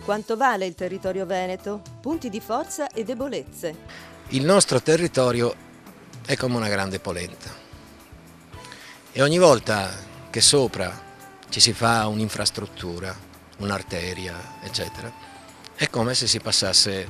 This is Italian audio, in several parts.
Quanto vale il territorio veneto? Punti di forza e debolezze. Il nostro territorio è come una grande polenta e ogni volta che sopra ci si fa un'infrastruttura, un'arteria, eccetera, è come se si passasse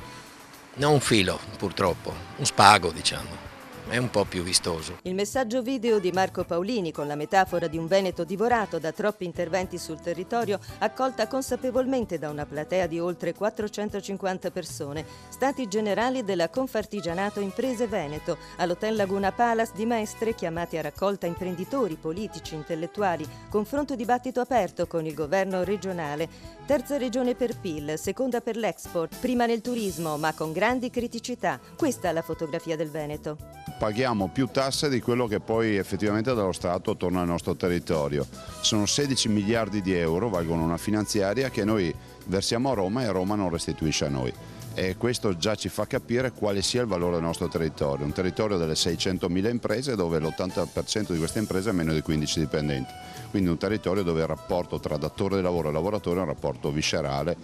non un filo, purtroppo, un spago, diciamo. È un po' più vistoso. Il messaggio video di Marco Paolini con la metafora di un Veneto divorato da troppi interventi sul territorio, accolta consapevolmente da una platea di oltre 450 persone, stati generali della Confartigianato Imprese Veneto, all'Hotel Laguna Palace di Mestre, chiamati a raccolta imprenditori, politici, intellettuali, confronto e dibattito aperto con il governo regionale, terza regione per PIL, seconda per l'export, prima nel turismo, ma con grandi criticità. Questa è la fotografia del Veneto. Paghiamo più tasse di quello che poi effettivamente dallo Stato torna al nostro territorio. Sono 16 miliardi di euro, valgono una finanziaria che noi versiamo a Roma e Roma non restituisce a noi. E questo già ci fa capire quale sia il valore del nostro territorio, un territorio delle 600.000 imprese dove l'80% di queste imprese ha meno di 15 dipendenti, quindi un territorio dove il rapporto tra datore di lavoro e lavoratore è un rapporto viscerale,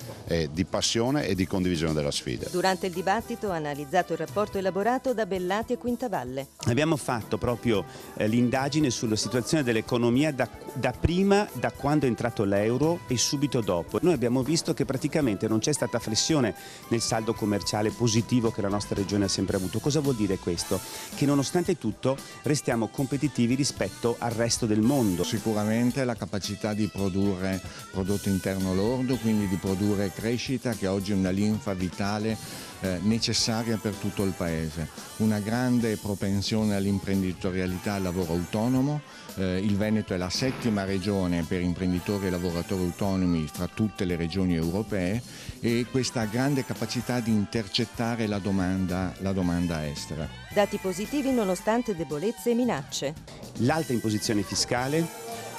di passione e di condivisione della sfida. Durante il dibattito ha analizzato il rapporto elaborato da Bellati e Quintavalle. Abbiamo fatto proprio l'indagine sulla situazione dell'economia da prima, da quando è entrato l'euro e subito dopo. Noi abbiamo visto che praticamente non c'è stata flessione nel saldo commerciale positivo che la nostra regione ha sempre avuto. Cosa vuol dire questo? Che nonostante tutto restiamo competitivi rispetto al resto del mondo. Sicuramente la capacità di produrre prodotto interno lordo, quindi di produrre crescita, che oggi è una linfa vitale necessaria per tutto il Paese. Una grande propensione all'imprenditorialità, al lavoro autonomo. Il Veneto è la 7ª regione per imprenditori e lavoratori autonomi fra tutte le regioni europee e questa grande capacità di intercettare la domanda estera. Dati positivi nonostante debolezze e minacce. L'alta imposizione fiscale,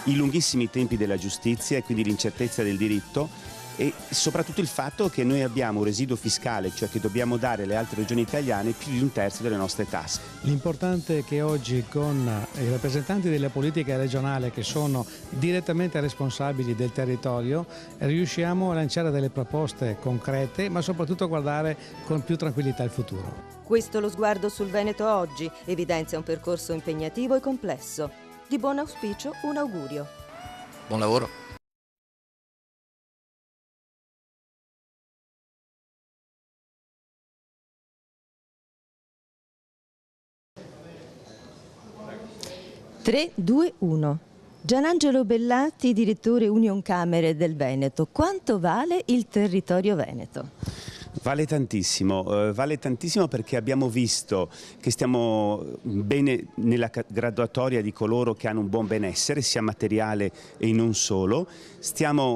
i lunghissimi tempi della giustizia e quindi l'incertezza del diritto e soprattutto il fatto che noi abbiamo un residuo fiscale, cioè che dobbiamo dare alle altre regioni italiane più di un terzo delle nostre tasse. L'importante è che oggi con i rappresentanti della politica regionale che sono direttamente responsabili del territorio riusciamo a lanciare delle proposte concrete ma soprattutto a guardare con più tranquillità il futuro. Questo lo sguardo sul Veneto oggi evidenzia un percorso impegnativo e complesso. Di buon auspicio un augurio. Buon lavoro. Tre, due, uno. Gianangelo Bellati, direttore Unioncamere del Veneto. Quanto vale il territorio veneto? Vale tantissimo perché abbiamo visto che stiamo bene nella graduatoria di coloro che hanno un buon benessere, sia materiale e non solo.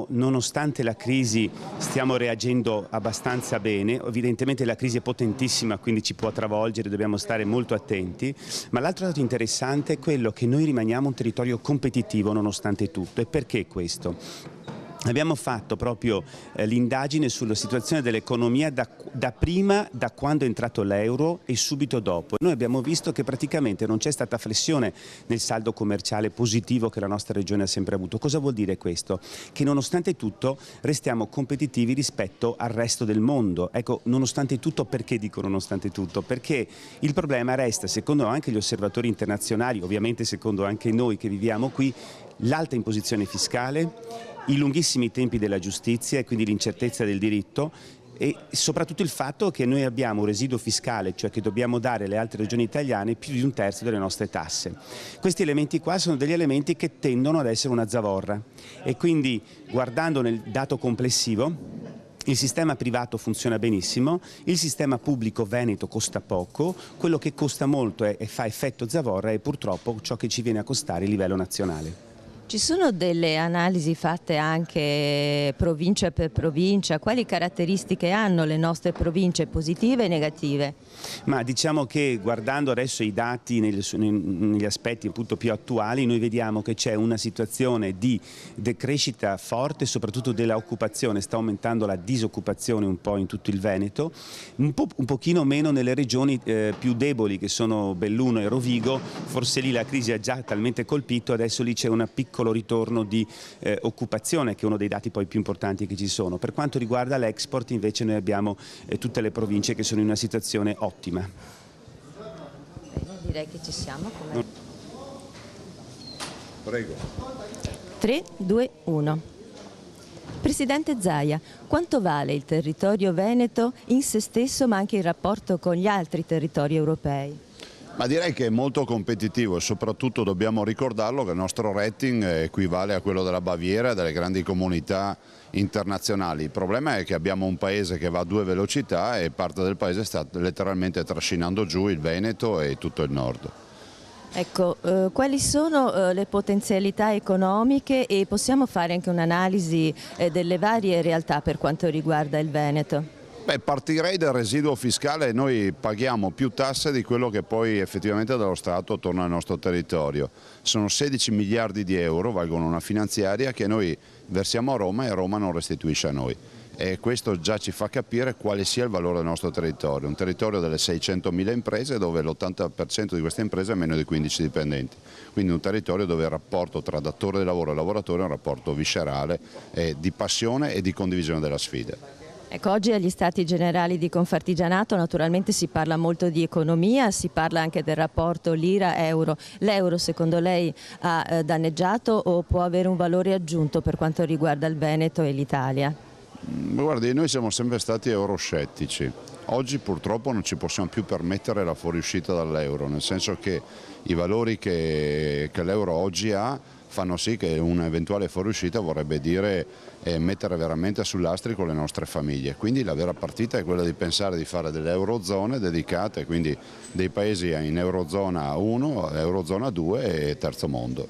Nonostante la crisi, stiamo reagendo abbastanza bene. Evidentemente la crisi è potentissima, quindi ci può travolgere, dobbiamo stare molto attenti. Ma l'altro dato interessante è quello che noi rimaniamo un territorio competitivo nonostante tutto. E perché questo? Abbiamo fatto proprio l'indagine sulla situazione dell'economia da prima, da quando è entrato l'euro e subito dopo. Noi abbiamo visto che praticamente non c'è stata flessione nel saldo commerciale positivo che la nostra regione ha sempre avuto. Cosa vuol dire questo? Che nonostante tutto restiamo competitivi rispetto al resto del mondo. Ecco, nonostante tutto, perché dico nonostante tutto? Perché il problema resta, secondo anche gli osservatori internazionali, ovviamente secondo anche noi che viviamo qui, l'alta imposizione fiscale, i lunghissimi tempi della giustizia e quindi l'incertezza del diritto e soprattutto il fatto che noi abbiamo un residuo fiscale, cioè che dobbiamo dare alle altre regioni italiane più di un terzo delle nostre tasse. Questi elementi qua sono degli elementi che tendono ad essere una zavorra e quindi guardando nel dato complessivo il sistema privato funziona benissimo, il sistema pubblico veneto costa poco, quello che costa molto e fa effetto zavorra è purtroppo ciò che ci viene a costare a livello nazionale. Ci sono delle analisi fatte anche provincia per provincia? Quali caratteristiche hanno le nostre province, positive e negative? Ma diciamo che guardando adesso i dati negli aspetti appunto più attuali, noi vediamo che c'è una situazione di decrescita forte, soprattutto dell'occupazione, sta aumentando la disoccupazione un po' in tutto il Veneto, un pochino meno nelle regioni più deboli che sono Belluno e Rovigo, forse lì la crisi ha già talmente colpito, adesso lì c'è una piccola piccolo ritorno di occupazione, che è uno dei dati poi più importanti che ci sono. Per quanto riguarda l'export invece noi abbiamo tutte le province che sono in una situazione ottima. Bene, direi che ci siamo. Prego. 3, 2, 1. Presidente Zaia, quanto vale il territorio veneto in se stesso ma anche in rapporto con gli altri territori europei? Ma direi che è molto competitivo e soprattutto dobbiamo ricordarlo che il nostro rating equivale a quello della Baviera e delle grandi comunità internazionali. Il problema è che abbiamo un paese che va a 2 velocità e parte del paese sta letteralmente trascinando giù il Veneto e tutto il nord. Ecco, quali sono le potenzialità economiche e possiamo fare anche un'analisi delle varie realtà per quanto riguarda il Veneto? Beh, partirei dal residuo fiscale. Noi paghiamo più tasse di quello che poi effettivamente dallo Stato torna al nostro territorio. Sono 16 miliardi di euro, valgono una finanziaria che noi versiamo a Roma e Roma non restituisce a noi. E questo già ci fa capire quale sia il valore del nostro territorio, un territorio delle 600.000 imprese dove l'80% di queste imprese ha meno di 15 dipendenti, quindi un territorio dove il rapporto tra datore di lavoro e lavoratore è un rapporto viscerale, di passione e di condivisione della sfida. Ecco, oggi agli Stati Generali di Confartigianato naturalmente si parla molto di economia, si parla anche del rapporto lira-euro. L'euro secondo lei ha danneggiato o può avere un valore aggiunto per quanto riguarda il Veneto e l'Italia? Guardi, noi siamo sempre stati euroscettici. Oggi purtroppo non ci possiamo più permettere la fuoriuscita dall'euro, nel senso che i valori che l'euro oggi ha fanno sì che un'eventuale fuoriuscita vorrebbe dire mettere veramente sull'astrico le nostre famiglie. Quindi la vera partita è quella di pensare di fare delle eurozone dedicate, quindi dei paesi in eurozona 1, eurozona 2 e terzo mondo.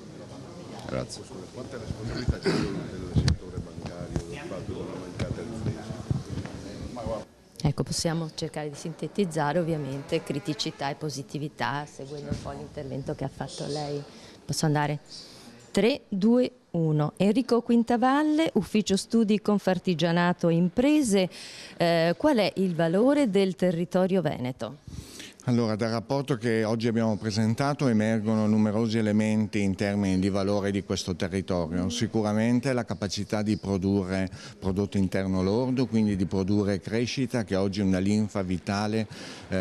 Grazie. Quanta responsabilità c'è del settore bancario, del fatto che non aumentate l'inflazione? Ecco, possiamo cercare di sintetizzare ovviamente criticità e positività seguendo un po' l'intervento che ha fatto lei. Posso andare? 3, 2, 1. Enrico Quintavalle, Ufficio Studi Confartigianato Imprese. Qual è il valore del territorio veneto? Allora, dal rapporto che oggi abbiamo presentato emergono numerosi elementi in termini di valore di questo territorio. Sicuramente la capacità di produrre prodotto interno lordo, quindi di produrre crescita, che oggi è una linfa vitale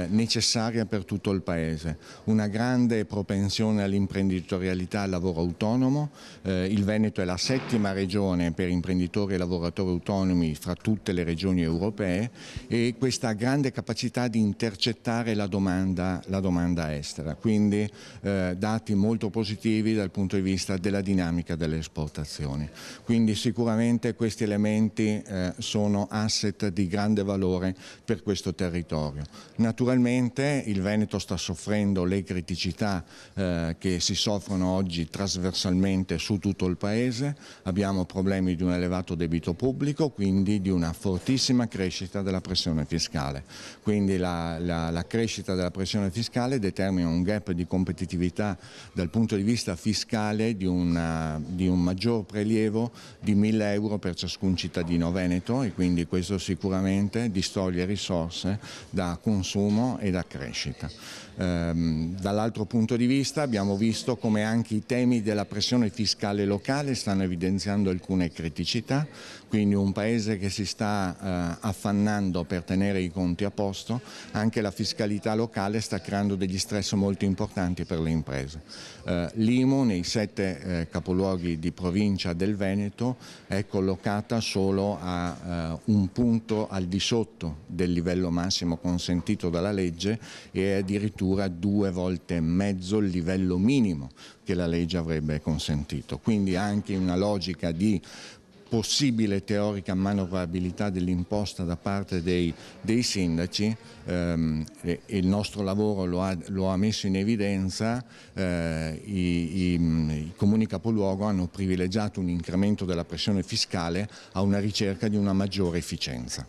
necessaria per tutto il Paese. Una grande propensione all'imprenditorialità e al lavoro autonomo. Il Veneto è la 7ª regione per imprenditori e lavoratori autonomi fra tutte le regioni europee e questa grande capacità di intercettare la domanda estera, quindi dati molto positivi dal punto di vista della dinamica delle esportazioni. Quindi sicuramente questi elementi sono asset di grande valore per questo territorio. Naturalmente il Veneto sta soffrendo le criticità che si soffrono oggi trasversalmente su tutto il Paese, abbiamo problemi di un elevato debito pubblico, quindi di una fortissima crescita della pressione fiscale. Quindi la crescita della pressione fiscale determina un gap di competitività dal punto di vista fiscale di un maggior prelievo di 1.000 euro per ciascun cittadino veneto e quindi questo sicuramente distoglie risorse da consumo e da crescita. Dall'altro punto di vista abbiamo visto come anche i temi della pressione fiscale locale stanno evidenziando alcune criticità, quindi un Paese che si sta affannando per tenere i conti a posto, anche la fiscalità locale sta creando degli stress molto importanti per le imprese. L'IMU nei 7 capoluoghi di provincia del Veneto è collocata solo a un punto al di sotto del livello massimo consentito dalla legge e addirittura 2 volte e mezzo il livello minimo che la legge avrebbe consentito. Quindi anche una logica di possibile teorica manovrabilità dell'imposta da parte dei sindaci, il nostro lavoro lo ha messo in evidenza, i comuni capoluogo hanno privilegiato un incremento della pressione fiscale a una ricerca di una maggiore efficienza.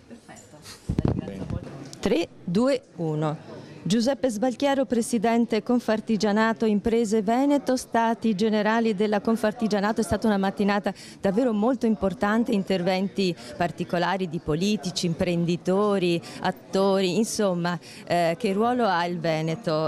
Perfetto. 3, 2, 1. Giuseppe Sbalchiero, Presidente Confartigianato Imprese Veneto, Stati Generali della Confartigianato. È stata una mattinata davvero molto importante, interventi particolari di politici, imprenditori, attori, insomma, che ruolo ha il Veneto?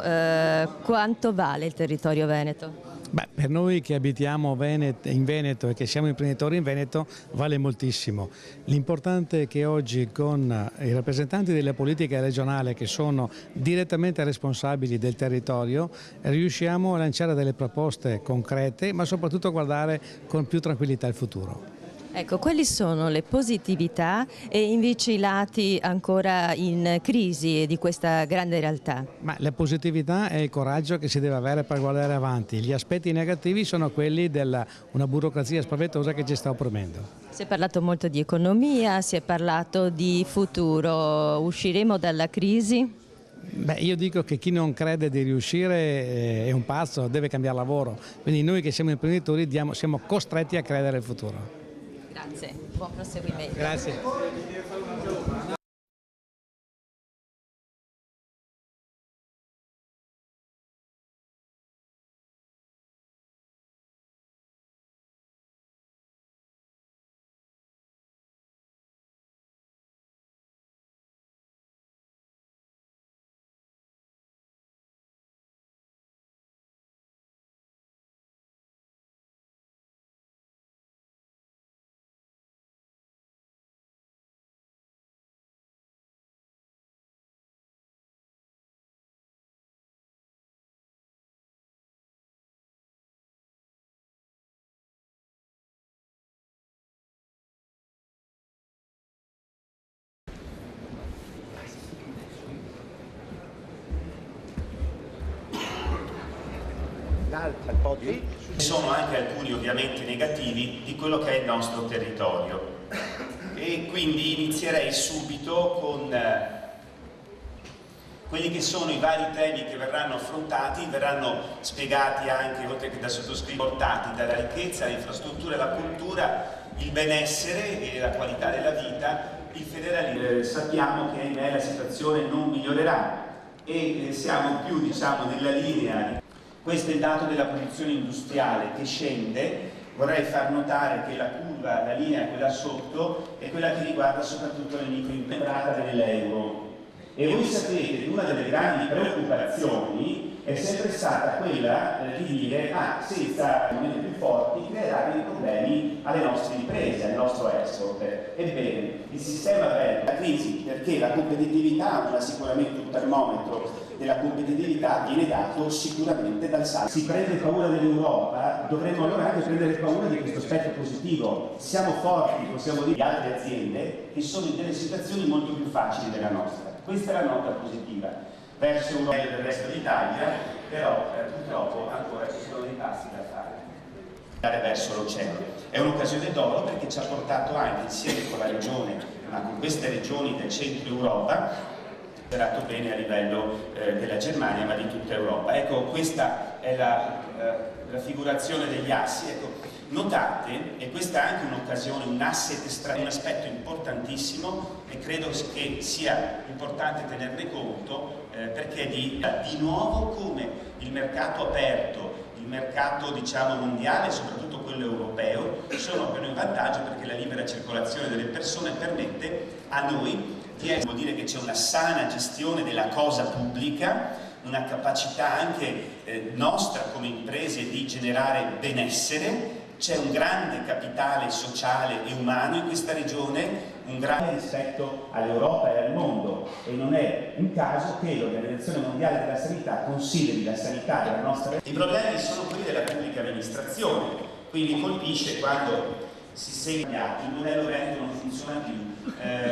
Quanto vale il territorio veneto? Beh, per noi che abitiamo in Veneto e che siamo imprenditori in Veneto vale moltissimo. L'importante è che oggi con i rappresentanti delle politiche regionali che sono direttamente responsabili del territorio riusciamo a lanciare delle proposte concrete ma soprattutto a guardare con più tranquillità il futuro. Ecco, quali sono le positività e invece i lati ancora in crisi di questa grande realtà? Ma la positività è il coraggio che si deve avere per guardare avanti. Gli aspetti negativi sono quelli di una burocrazia spaventosa che ci sta opprimendo. Si è parlato molto di economia, si è parlato di futuro. Usciremo dalla crisi? Beh, io dico che chi non crede di riuscire è un pazzo, deve cambiare lavoro. Quindi noi che siamo imprenditori siamo costretti a credere nel futuro. Grazie, buon proseguimento. Grazie. Ci sono anche alcuni ovviamente negativi di quello che è il nostro territorio e quindi inizierei subito con quelli che sono i vari temi che verranno affrontati, verranno spiegati anche, oltre che da sottoscritto, portati dalla ricchezza, l'infrastruttura e la cultura, il benessere e la qualità della vita, il federalismo. Sappiamo che ahimè la situazione non migliorerà e siamo più nella linea. Questo è il dato della produzione industriale che scende. Vorrei far notare che la curva, la linea, quella sotto, è quella che riguarda soprattutto le microimprese dell'euro. E voi sapete che una delle grandi preoccupazioni è sempre stata quella di dire senza monete più forti creerà dei problemi alle nostre imprese, al nostro export. Ebbene, il sistema belga, la crisi, perché la competitività non è sicuramente un termometro della competitività, viene dato sicuramente dal saldo. Si prende paura dell'Europa, dovremmo allora anche prendere paura di questo aspetto positivo. Siamo forti, possiamo dire, di altre aziende che sono in delle situazioni molto più facili della nostra. Questa è la nota positiva. Verso Europa e del resto d'Italia, però purtroppo ancora ci sono dei passi da fare. Andare verso l'oceano. È un'occasione d'oro perché ci ha portato anche insieme con la regione, ma con queste regioni del centro Europa, operato bene a livello della Germania ma di tutta Europa. Ecco, questa è la raffigurazione degli assi. Ecco, notate, e questa è anche un'occasione, un asset un aspetto importantissimo e credo che sia importante tenerne conto perché di nuovo come il mercato aperto, il mercato mondiale, soprattutto quello europeo, sono per noi un vantaggio perché la libera circolazione delle persone permette a noi vuol dire che c'è una sana gestione della cosa pubblica, una capacità anche nostra come imprese di generare benessere, c'è un grande capitale sociale e umano in questa regione, un grande rispetto all'Europa e al mondo e non è un caso che l'Organizzazione Mondiale della Sanità consideri la sanità della nostra regione. I problemi sono quelli della pubblica amministrazione, quindi colpisce quando si segna il modello Veneto non funziona più,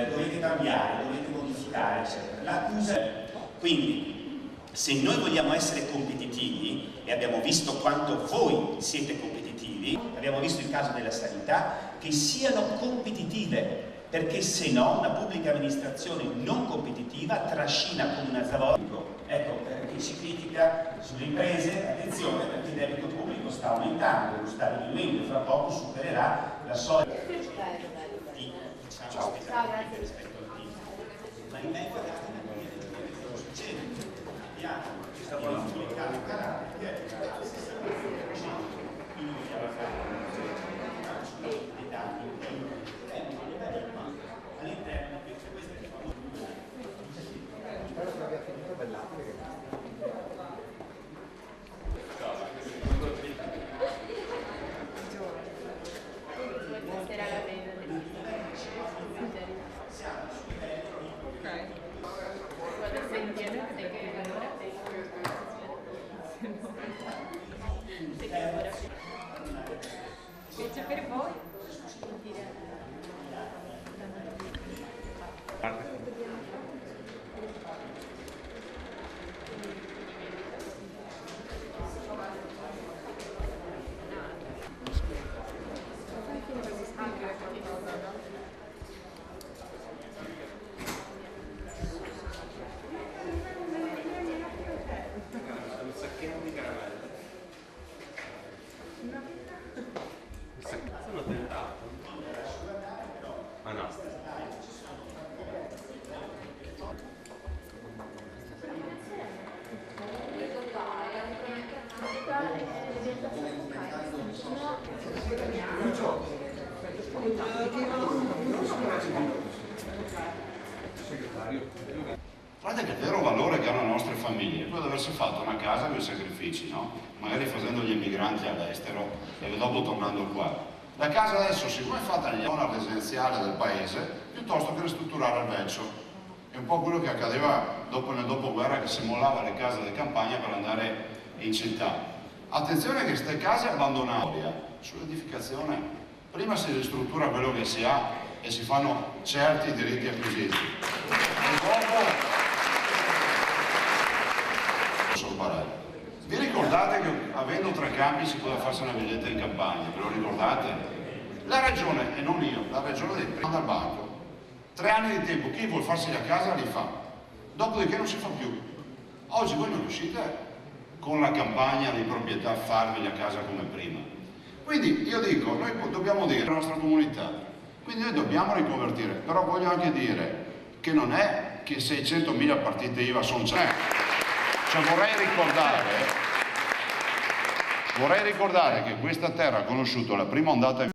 dovete cambiare, dovete modificare, eccetera. L'accusa è quindi se noi vogliamo essere competitivi, e abbiamo visto quanto voi siete competitivi, abbiamo visto il caso della sanità, che siano competitive, perché se no una pubblica amministrazione non competitiva trascina come una zavorra. Ecco, chi ci critica sulle imprese, attenzione perché il debito pubblico sta aumentando, lo sta diminuendo e fra poco supererà la soglia di spesa rispetto al PIL. Ma in me guardate cosa succede. Abbiamo il duplicato canale che è la stessa cosa, quindi dobbiamo fare dei dati all'interno di queste spero che abbia finito bell'aria. il vero valore che hanno le nostre famiglie è quello di aversi fatto una casa con i sacrifici, no? Magari facendo gli emigranti all'estero e dopo tornando qua. La casa adesso, siccome è fatta in zona residenziale del paese, piuttosto che ristrutturare il vecchio. È un po' quello che accadeva nel dopoguerra, che si mollava le case di campagna per andare in città. Attenzione che queste case abbandonate sull'edificazione, prima si ristruttura quello che si ha e si fanno certi diritti acquisiti. E dopo vi ricordate che avendo 3 campi si poteva farsi una villetta in campagna? Ve lo ricordate? La regione, e non io, la regione dei primi dal banco, 3 anni di tempo, chi vuol farsi la casa li fa, dopodiché non si fa più. Oggi voi non riuscite con la campagna di proprietà a farvi la casa come prima. Quindi io dico, noi dobbiamo dire alla nostra comunità, quindi noi dobbiamo riconvertire, però voglio anche dire che non è che 600.000 partite IVA sono già. Cioè vorrei ricordare che questa terra ha conosciuto la prima ondata